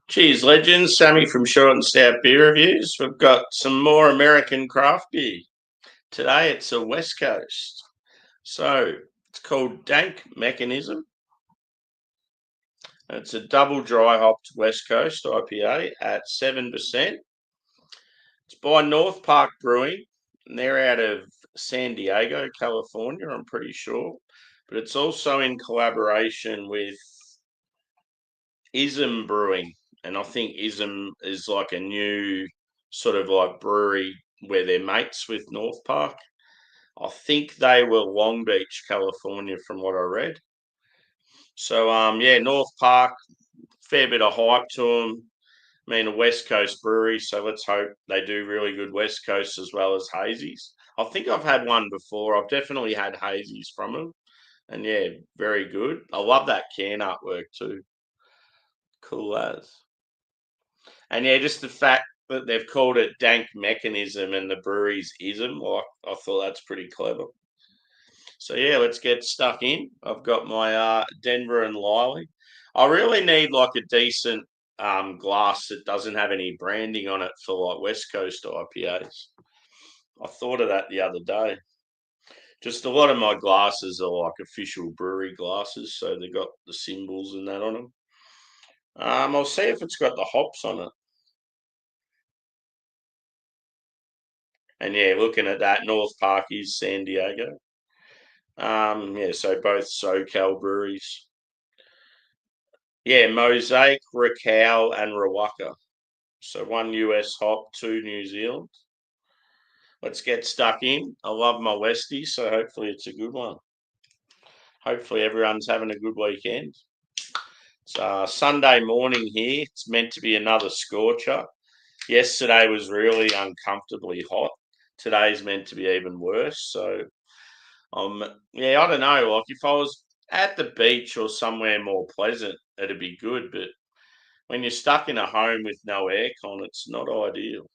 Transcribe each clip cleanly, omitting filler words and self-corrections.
Cheers, legends. Sammy from Short and Stout Beer Reviews. We've got some more American craft beer. Today it's a West Coast. So it's called DANK Mechanism. It's a double dry hopped West Coast IPA at 7%. It's by North Park Brewing, and they're out of San Diego, California, I'm pretty sure. But it's also in collaboration with ISM Brewing, and I think ISM is like a new sort of like brewery where they're mates with North Park. I think they were Long Beach, California, from what I read. So yeah, North Park, fair bit of hype to them. I mean, a West Coast brewery, so let's hope they do really good West Coast as well as hazies. I think I've had one before. I've definitely had hazies from them, and yeah, very good. I love that can artwork too. Cool as. And yeah, just the fact that they've called it Dank Mechanism and the brewery's ism, like I thought that's pretty clever. So yeah, let's get stuck in. I've got my Denver and Liley. I really need like a decent glass that doesn't have any branding on it for like West Coast IPAs. I thought of that the other day. Just a lot of my glasses are like official brewery glasses, so they got the symbols and that on them. I'll see if it's got the hops on it. And yeah, looking at that, North Park is San Diego. Yeah, so both SoCal breweries. Yeah, Mosaic, Raquel, and Rawaka. So one US hop, two New Zealand. Let's get stuck in. I love my Westie, so hopefully it's a good one. Hopefully everyone's having a good weekend. It's Sunday morning here. It's meant to be another scorcher. Yesterday was really uncomfortably hot. Today's meant to be even worse. So yeah, I don't know. Like if I was at the beach or somewhere more pleasant, it'd be good. But when you're stuck in a home with no aircon, it's not ideal.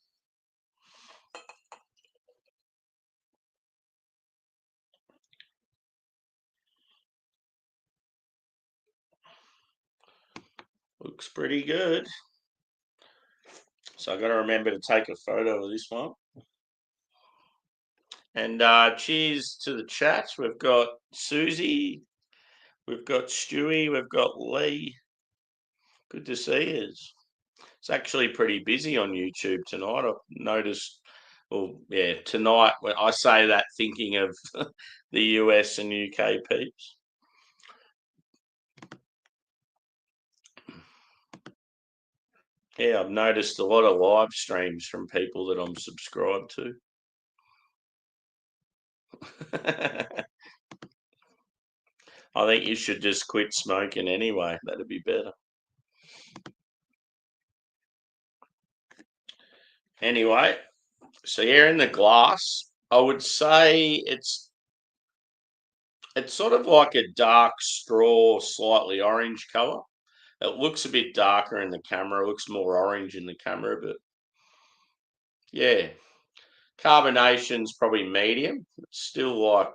Looks pretty good. So I got to remember to take a photo of this one. And cheers to the chat. We've got Susie, we've got Stewie, we've got Lee. Good to see you. It's actually pretty busy on YouTube tonight. I've noticed. Well, yeah, tonight when I say that, thinking of the US and UK peeps. Yeah, I've noticed a lot of live streams from people that I'm subscribed to. I think you should just quit smoking anyway. That'd be better. Anyway, so here in the glass, I would say it's sort of like a dark straw, slightly orange color. It looks a bit darker in the camera. It looks more orange in the camera, but yeah, carbonation's probably medium. It's still like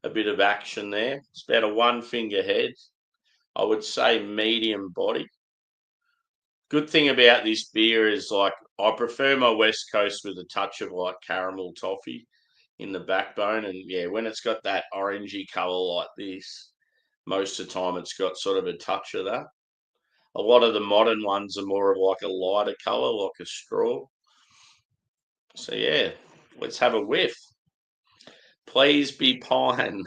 a bit of action there. It's about a one finger head. I would say medium body. Good thing about this beer is like I prefer my West Coast with a touch of like caramel toffee in the backbone. And yeah, when it's got that orangey color like this, most of the time it's got sort of a touch of that. A lot of the modern ones are more of like a lighter color, like a straw. So yeah, let's have a whiff. Please be pine.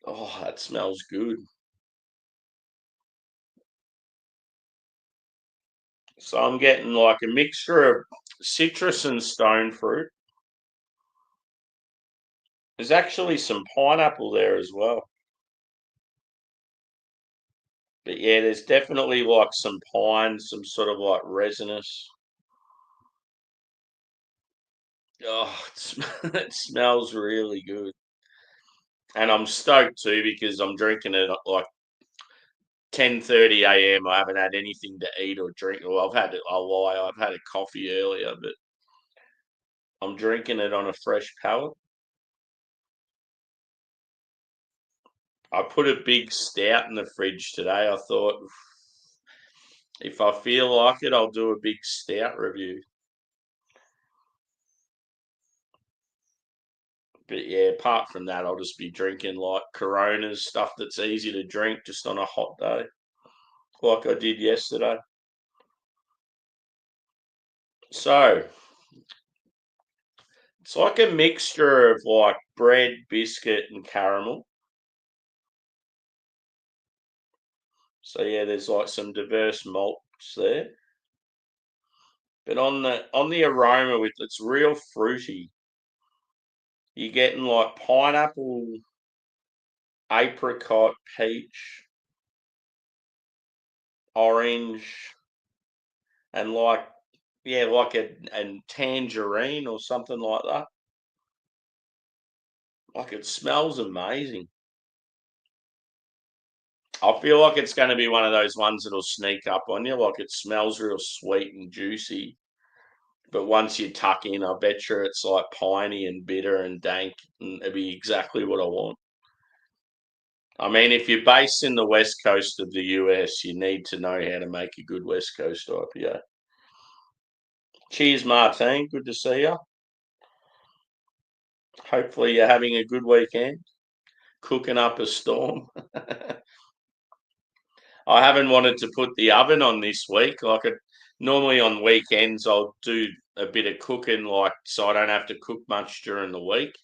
Oh, that smells good. So I'm getting like a mixture of citrus and stone fruit. There's actually some pineapple there as well. But yeah, there's definitely like some pine, some sort of like resinous. Oh, it smells really good. And I'm stoked too because I'm drinking it at like 10:30 a.m. I haven't had anything to eat or drink. Well, I'll lie, I've had a coffee earlier, but I'm drinking it on a fresh palate. I put a big stout in the fridge today. I thought if I feel like it, I'll do a big stout review. But yeah, apart from that, I'll just be drinking like Coronas, stuff that's easy to drink just on a hot day, like I did yesterday. So it's like a mixture of like bread, biscuit, and caramel. So yeah, there's like some diverse malts there. But on the aroma with it's real fruity. You're getting like pineapple, apricot, peach, orange, and like yeah, like a tangerine or something like that. Like it smells amazing. I feel like it's going to be one of those ones that'll sneak up on you. Like it smells real sweet and juicy, but once you tuck in, I bet you it's like piney and bitter and dank, and it'd be exactly what I want. I mean, if you're based in the west coast of the US, you need to know how to make a good West Coast IPA. Cheers, Martine. Good to see you. Hopefully, you're having a good weekend. Cooking up a storm. I haven't wanted to put the oven on this week. Normally on weekends, I'll do a bit of cooking, like so I don't have to cook much during the week.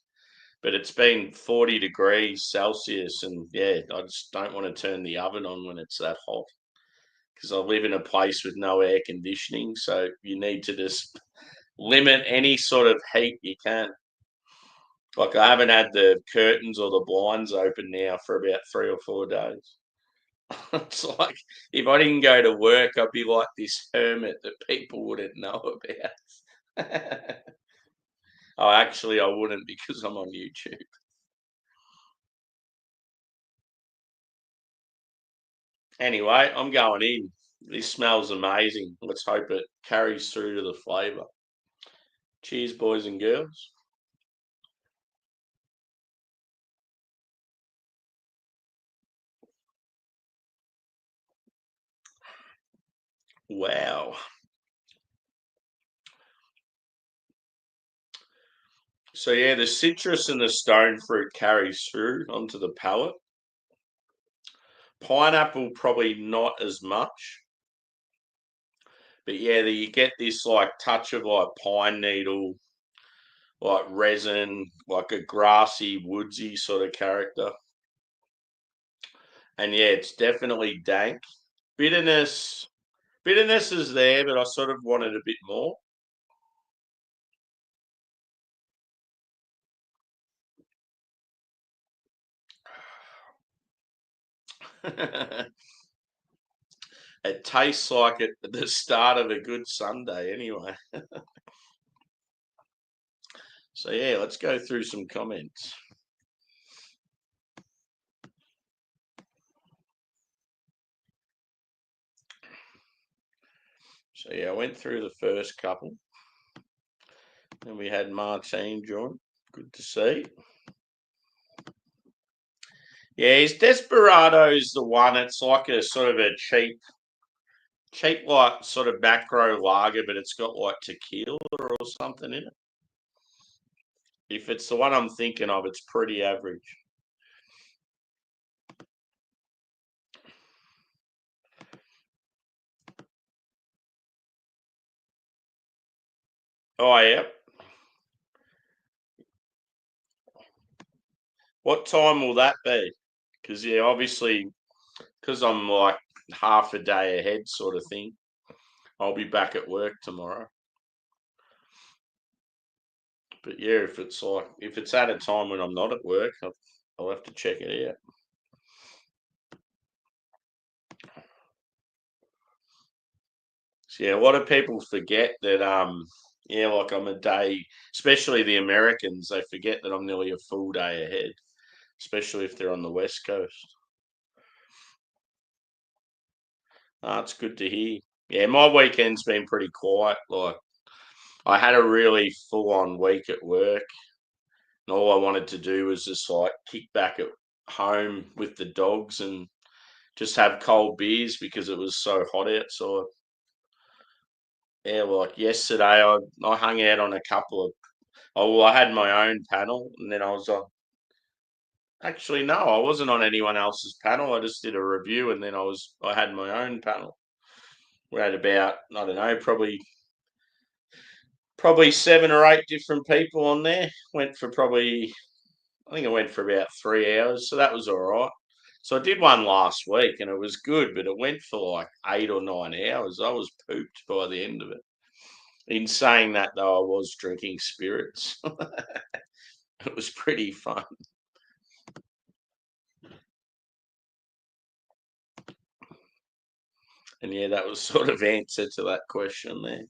But it's been 40 degrees Celsius, and yeah, I just don't want to turn the oven on when it's that hot because I live in a place with no air conditioning. So you need to just limit any sort of heat you can. Like I haven't had the curtains or the blinds open now for about 3 or 4 days. It's like if I didn't go to work, I'd be like this hermit that people wouldn't know about. Oh, actually, I wouldn't because I'm on YouTube. Anyway, I'm going in. This smells amazing. Let's hope it carries through to the flavour. Cheers, boys and girls. Wow. So yeah, the citrus and the stone fruit carries through onto the palate. Pineapple probably not as much, but yeah, you get this like touch of like pine needle, like resin, like a grassy, woodsy sort of character. And yeah, it's definitely dank. Bitterness, bitterness is there, but I sort of wanted a bit more. It tastes like it at the start of a good Sunday, anyway. So yeah, let's go through some comments. So yeah, I went through the first couple. And we had Martine join. Good to see. Yeah, his Desperado's the one. It's like a sort of a cheap like sort of back row lager, but it's got like tequila or something in it. If it's the one I'm thinking of, it's pretty average. Oh yeah. What time will that be? Because yeah, obviously, because I'm like half a day ahead, sort of thing. I'll be back at work tomorrow. But yeah, if it's at a time when I'm not at work, I'll have to check it out. So, yeah, a lot of people forget that yeah, like I'm a day, especially the Americans, they forget that I'm nearly a full day ahead, especially if they're on the West Coast. It's good to hear. Yeah, my weekend's been pretty quiet. Like I had a really full on week at work, and all I wanted to do was just like kick back home with the dogs and just have cold beers because it was so hot outside. Yeah, like yesterday, I hung out on a couple of. Oh, well, I had my own panel, and then I was on. Actually, no, I wasn't on anyone else's panel. I just did a review, and then I had my own panel. We had about, I don't know, probably 7 or 8 different people on there. Went for probably, I think I went for about 3 hours, so that was all right. So I did one last week, and it was good, but it went for like 8 or 9 hours. I was pooped by the end of it. In saying that, though, I was drinking spirits. It was pretty fun. And yeah, that was sort of answer to that question there.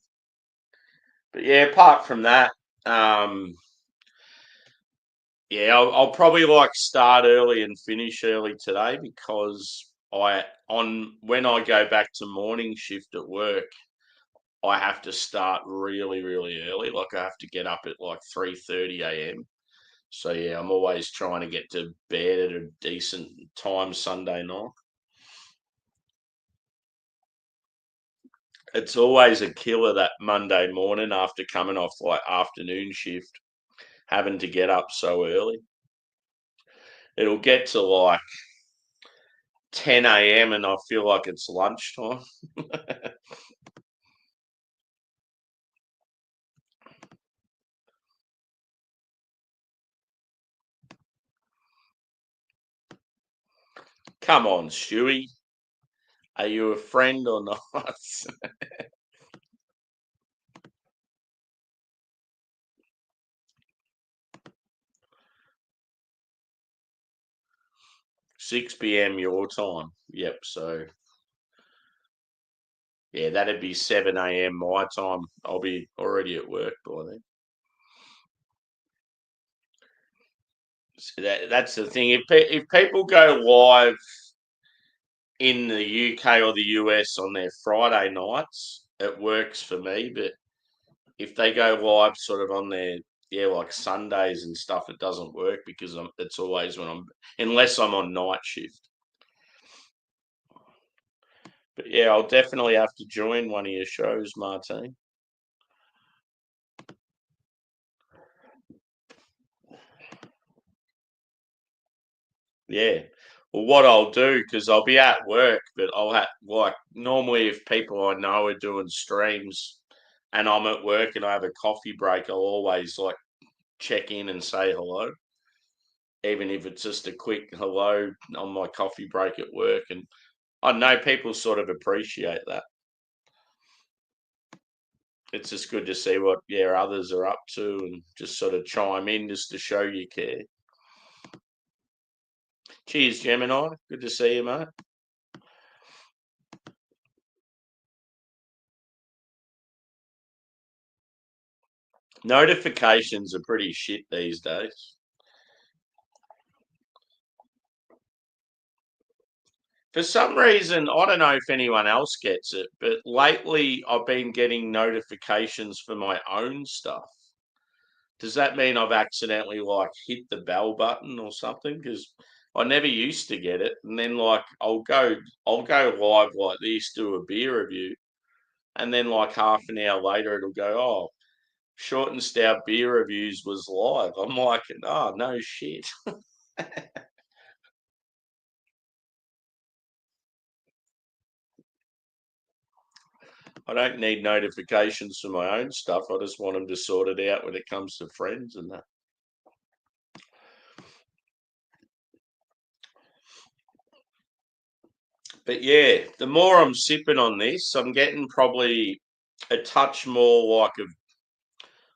But yeah, apart from that, um, yeah, I'll probably like start early and finish early today because when I go back to morning shift at work, I have to start really, really early. Like I have to get up at like 3:30 a.m. So yeah, I'm always trying to get to bed at a decent time Sunday night. It's always a killer that Monday morning after coming off like afternoon shift, having to get up so early. It'll get to like 10 a.m. and I feel like it's lunchtime. Come on, Stewie. Are you a friend or not? 6 p.m. your time. Yep. So, yeah, that'd be 7 a.m. my time. I'll be already at work by then. So that's the thing. If people go live in the UK or the US on their Friday nights, it works for me. But if they go live sort of on their like Sundays and stuff, it doesn't work because it's always when unless I'm on night shift. But yeah, I'll definitely have to join one of your shows, Martine. Yeah. Well, what I'll do, because I'll be at work, but I'll have like normally if people I know are doing streams and I'm at work and I have a coffee break, I'll always like check in and say hello, even if it's just a quick hello on my coffee break at work. And I know people sort of appreciate that. It's just good to see what others are up to and just sort of chime in just to show you care. Cheers, Gemini. Good to see you, mate. Notifications are pretty shit these days. For some reason, I don't know if anyone else gets it, but lately I've been getting notifications for my own stuff. Does that mean I've accidentally like hit the bell button or something? Because I never used to get it, and then like I'll go live like this, do a beer review, and then like half an hour later it'll go, oh, Short and Stout beer reviews was live. I'm like, oh no shit. I don't need notifications for my own stuff. I just want them to sort it out when it comes to friends and that. But yeah, the more I'm sipping on this, I'm getting probably a touch more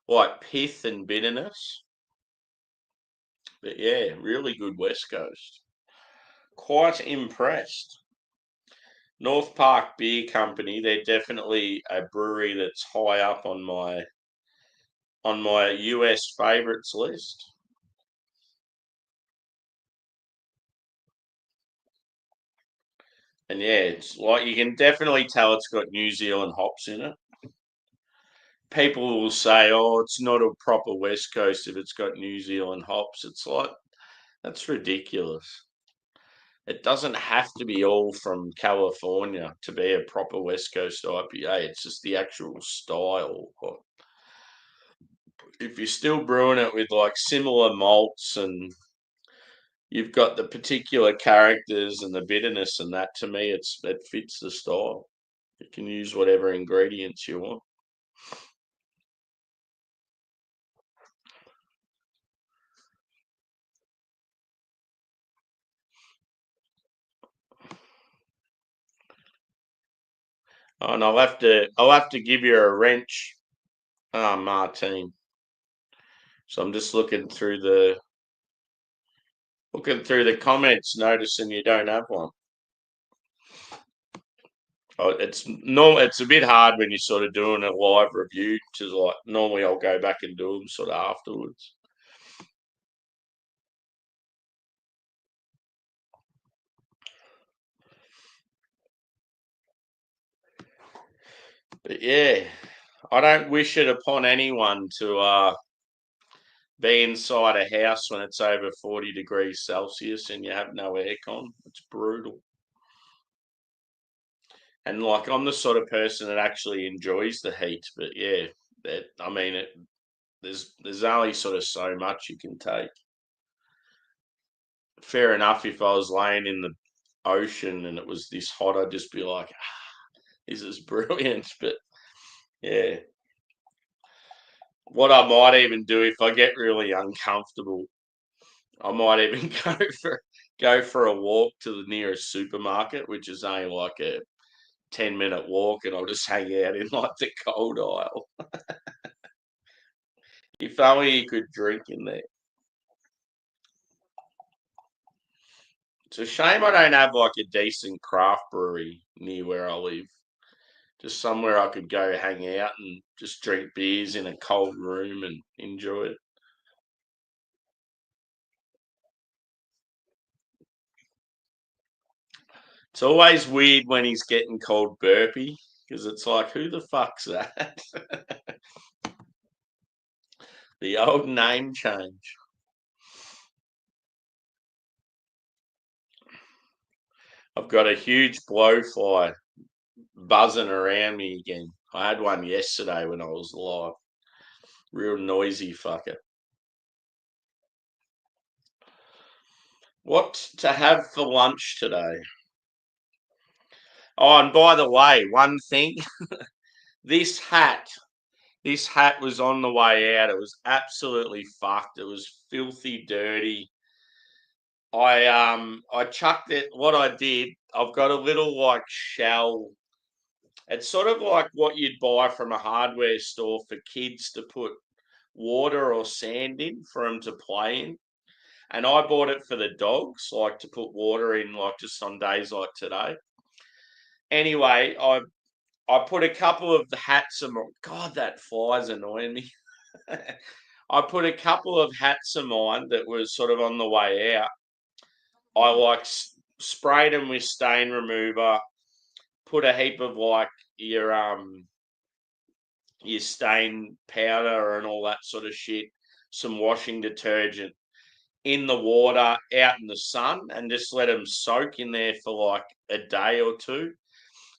like pith and bitterness. But yeah, really good West Coast. Quite impressed. North Park Beer Company, they're definitely a brewery that's high up on my US favorites list. And yeah, it's like you can definitely tell it's got New Zealand hops in it. People will say, "Oh, it's not a proper West Coast if it's got New Zealand hops." It's like That's ridiculous. It doesn't have to be all from California to be a proper West Coast IPA. It's just the actual style. If you're still brewing it with like similar malts and you've got the particular characters and the bitterness and that, to me, it fits the style. You can use whatever ingredients you want. Oh, and I'll have to give you a wrench, Martine. So I'm just looking through the comments, noticing you don't have one. Oh, it's no, it's a bit hard when you're sort of doing a live review. To like normally I'll go back and do them sort of afterwards. But yeah, I don't wish it upon anyone to be inside a house when it's over 40 degrees Celsius and you have no aircon. It's brutal. And like I'm the sort of person that actually enjoys the heat, but yeah, I mean it. There's only sort of so much you can take. Fair enough, if I was laying in the ocean and it was this hot, I'd just be like, this is brilliant. But yeah, what I might even do if I get really uncomfortable, I might even go for a walk to the nearest supermarket, which is only like a 10-minute walk, and I'll just hang out in like the cold aisle. If only you could drink in there. It's a shame I don't have like a decent craft brewery near where I live. Just somewhere I could go hang out and just drink beers in a cold room and enjoy it. It's always weird when he's getting called Burpee because it's like, who the fuck's that? The old name change. I've got a huge blowfly buzzing around me again. I had one yesterday when I was live. Real noisy fucker. What to have for lunch today? Oh, and by the way, one thing, this hat, this hat was on the way out. It was absolutely fucked. It was filthy dirty. I chucked it. What I did, I've got a little like shell. It's sort of like what you'd buy from a hardware store for kids to put water or sand in for them to play in. And I bought it for the dogs, like to put water in, like just on days like today. Anyway, I put a couple of the hats of God, that fly's annoying me. I put a couple of hats of mine that was sort of on the way out. I like sprayed them with stain remover, put a heap of like your stain powder and all that sort of shit, some washing detergent in the water, out in the sun, and just let them soak in there for like a day or two.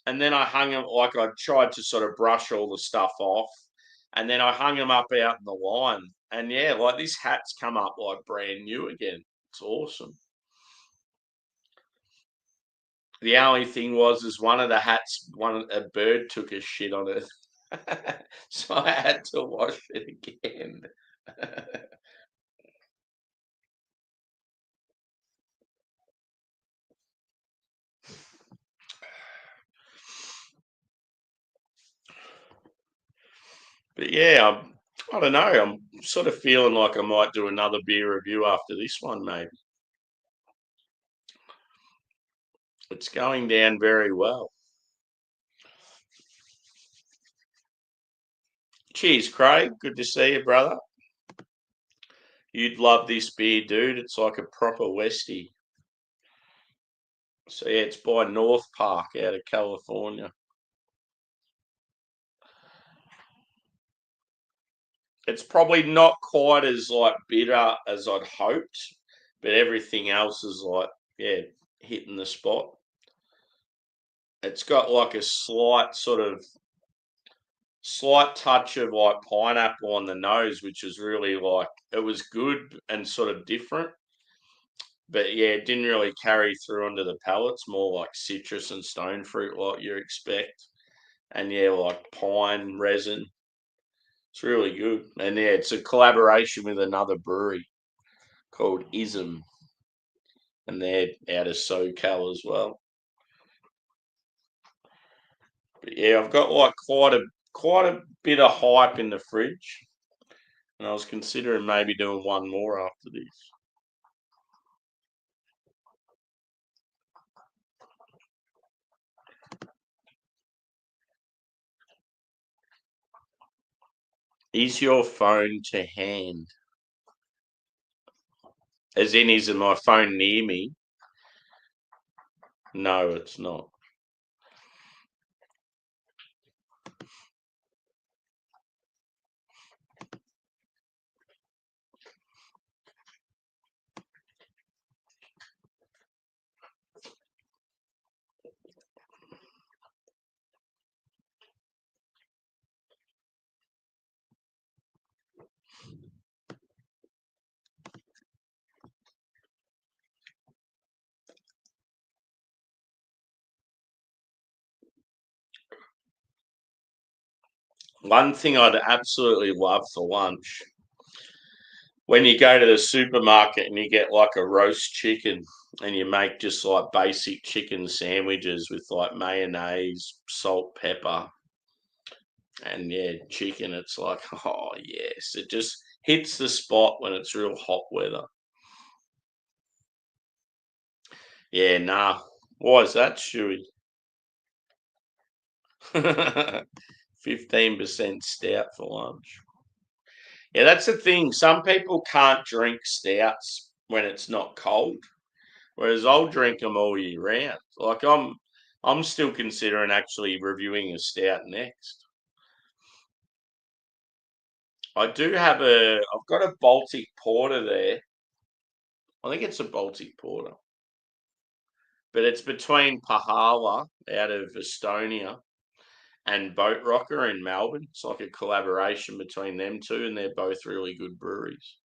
And then I hung them, like I tried to sort of brush all the stuff off, and then I hung them up out in the line. And yeah, like this hat's come up like brand new again. It's awesome. The only thing was, is one of the hats, a bird took a shit on it, so I had to wash it again. But yeah, I don't know. I'm sort of feeling like I might do another beer review after this one, maybe. It's going down very well. Cheers, Craig. Good to see you, brother. You'd love this beer, dude. It's like a proper Westie. So yeah, it's by North Park out of California. It's probably not quite as like bitter as I'd hoped, but everything else is like, yeah, hitting the spot. It's got like a slight touch of like pineapple on the nose, which is really like, it was good and sort of different. But yeah, it didn't really carry through onto the palates, more like citrus and stone fruit like you expect. And yeah, like pine resin. It's really good. And yeah, it's a collaboration with another brewery called ISM. And they're out of SoCal as well. But yeah, I've got like quite a bit of hype in the fridge. And I was considering maybe doing one more after this. Is your phone to hand? As in, is my phone near me? No, it's not. One thing I'd absolutely love for lunch, when you go to the supermarket and you get like a roast chicken and you make just like basic chicken sandwiches with like mayonnaise, salt, pepper, and yeah, chicken, it's like, oh yes, it just hits the spot when it's real hot weather. Yeah, nah. Why is that, Stewie? 15% stout for lunch. Yeah, that's the thing. Some people can't drink stouts when it's not cold, whereas I'll drink them all year round. Like I'm still considering actually reviewing a stout next. I've got a Baltic Porter there. I think it's a Baltic Porter, but it's between Pahala out of Estonia and Boat Rocker in Melbourne. It's like a collaboration between them two, and they're both really good breweries.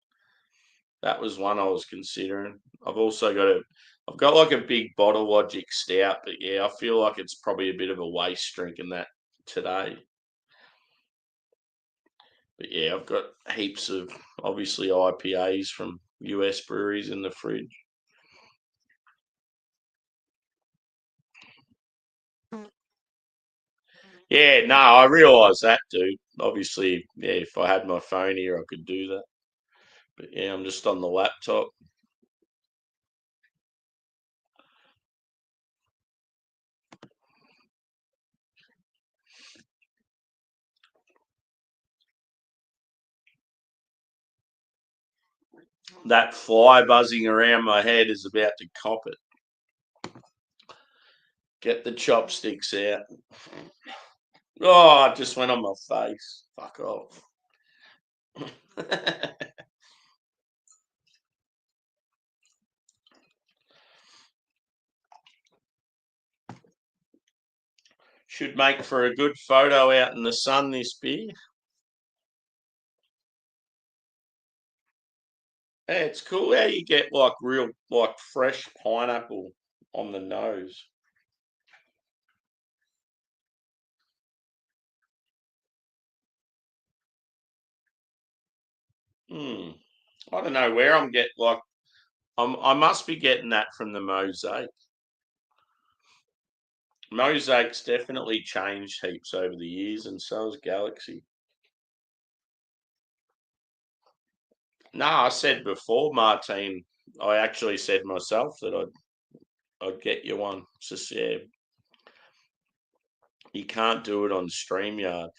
That was one I was considering. I've got like a big Bottle Logic stout, but yeah, I feel like it's probably a bit of a waste drinking that today. But yeah, I've got heaps of obviously IPAs from US breweries in the fridge. Yeah, no, I realise that, dude. Obviously, yeah, if I had my phone here, I could do that. But yeah, I'm just on the laptop. That fly buzzing around my head is about to cop it. Get the chopsticks out. Oh, it just went on my face. Fuck off. Should make for a good photo out in the sun, this beer. Yeah, it's cool how you get like real, like fresh pineapple on the nose. Hmm. I don't know where I'm getting like I must be getting that from the mosaic. Mosaic's definitely changed heaps over the years, and so has Galaxy. No, I said before, Martine. I actually said myself that I'd get you one. It's just yeah, you can't do it on StreamYard.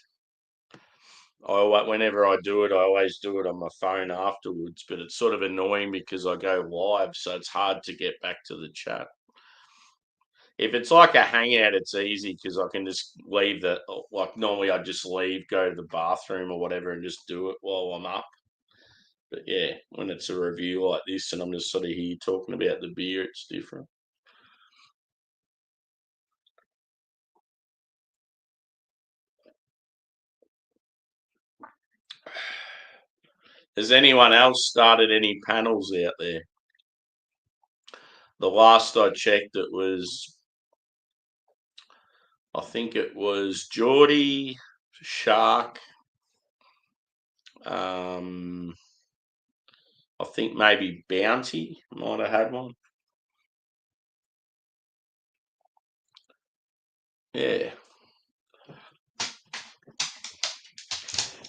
Whenever I do it, I always do it on my phone afterwards. But it's sort of annoying because I go live, so it's hard to get back to the chat. If it's like a hangout, it's easy because I can just leave the like normally I just leave, go to the bathroom or whatever, and just do it while I'm up. But yeah, when it's a review like this and I'm just sort of here talking about the beer, it's different. Has anyone else started any panels out there? The last I checked, I think it was Geordie, Shark, I think maybe Bounty might have had one. Yeah.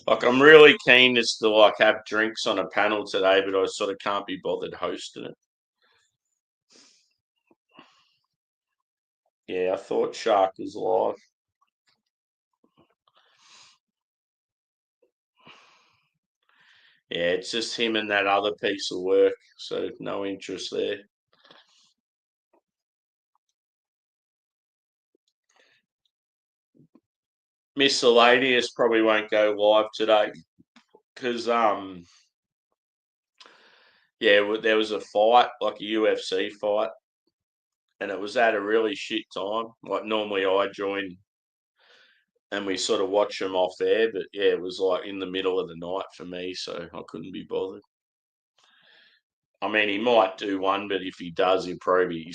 Like I'm really keen just to like have drinks on a panel today, but I sort of can't be bothered hosting it. Yeah, I thought Shark was live. Yeah, it's just him and that other piece of work, so no interest there. Miscellaneous probably won't go live today because yeah, there was a fight, like a UFC fight, and it was at a really shit time. Like normally I join and we sort of watch them off air, but yeah, it was like in the middle of the night for me, so I couldn't be bothered. I mean, he might do one, but if he does, he's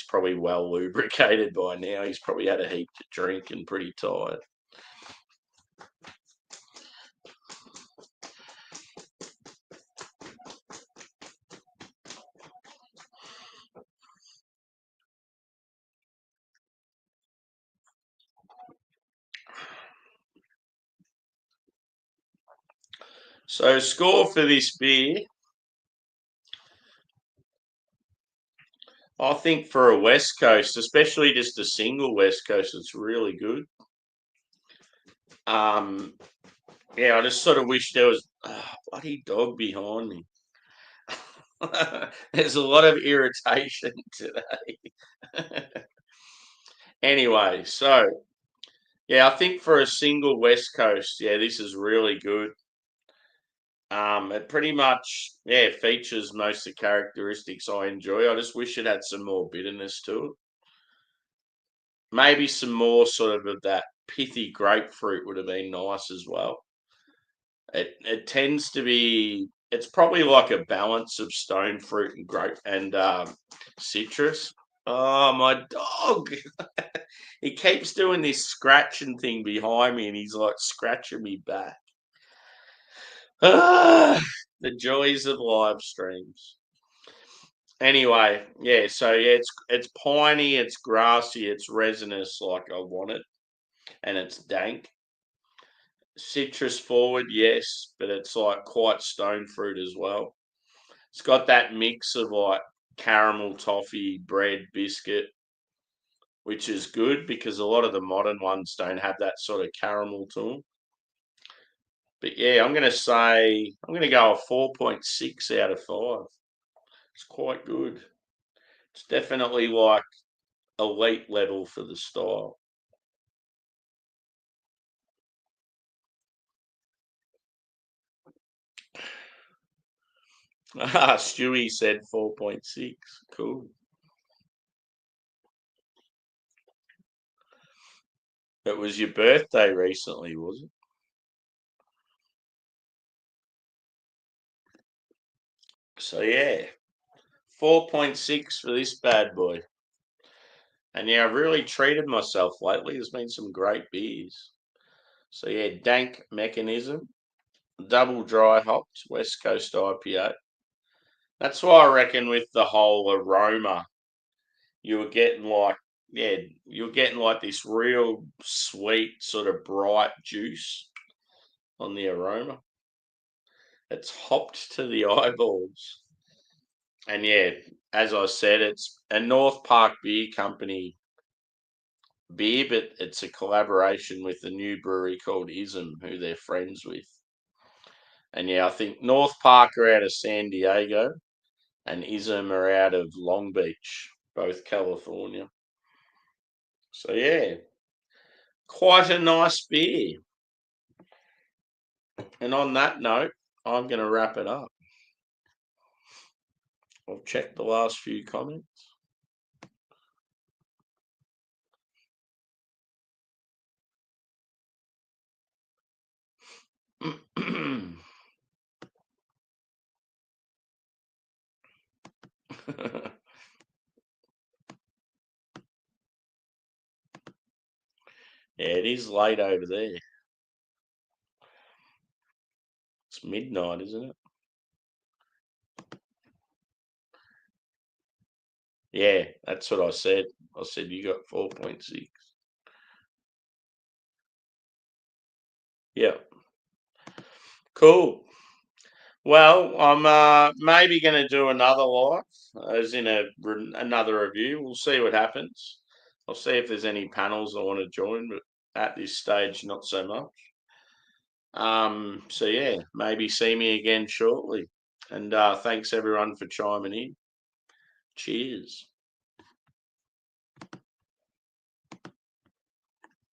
probably well lubricated by now. He's probably had a heap to drink and pretty tired. So score for this beer, I think for a West Coast, especially just a single West Coast, it's really good. Um, yeah, I just sort of wish there was bloody dog behind me. There's a lot of irritation today. Anyway, so yeah, I think for a single West Coast, yeah, this is really good. It pretty much, yeah, features most of the characteristics I enjoy. I just wish it had some more bitterness to it. Maybe some more sort of that pithy grapefruit would have been nice as well. It tends to be. It's probably like a balance of stone fruit and grape and citrus. Oh, my dog! He keeps doing this scratching thing behind me, and he's like scratching me back. Ah, the joys of live streams. Anyway, yeah. So yeah, it's piney, it's grassy, it's resinous, like I want it, and it's dank. Citrus forward, yes, but it's like quite stone fruit as well. It's got that mix of like caramel, toffee, bread, biscuit, which is good because a lot of the modern ones don't have that sort of caramel to them. But yeah, I'm gonna go a 4.6 out of 5. It's quite good. It's definitely like elite level for the style. Ah, Stewie said 4.6. Cool. It was your birthday recently, was it? So yeah, 4.6 for this bad boy. And yeah, I've really treated myself lately. There's been some great beers. So yeah, Dank Mechanism, double dry hopped West Coast IPA. That's why I reckon with the whole aroma, you were getting like, yeah, you're getting like this real sweet, sort of bright juice on the aroma. It's hopped to the eyeballs. And yeah, as I said, it's a North Park Beer Company beer, but it's a collaboration with a new brewery called ISM, who they're friends with. And yeah, I think North Park are out of San Diego and ISM are out of Long Beach, both California. So yeah, quite a nice beer. And on that note, I'm going to wrap it up. I'll check the last few comments. Yeah, it is late over there. It's midnight, isn't it? Yeah, that's what I said. I said you got 4.6. Yeah. Cool. Well, I'm maybe going to do another live, as in another review. We'll see what happens. I'll see if there's any panels I want to join, but at this stage, not so much. So yeah, maybe see me again shortly. And thanks everyone for chiming in. Cheers.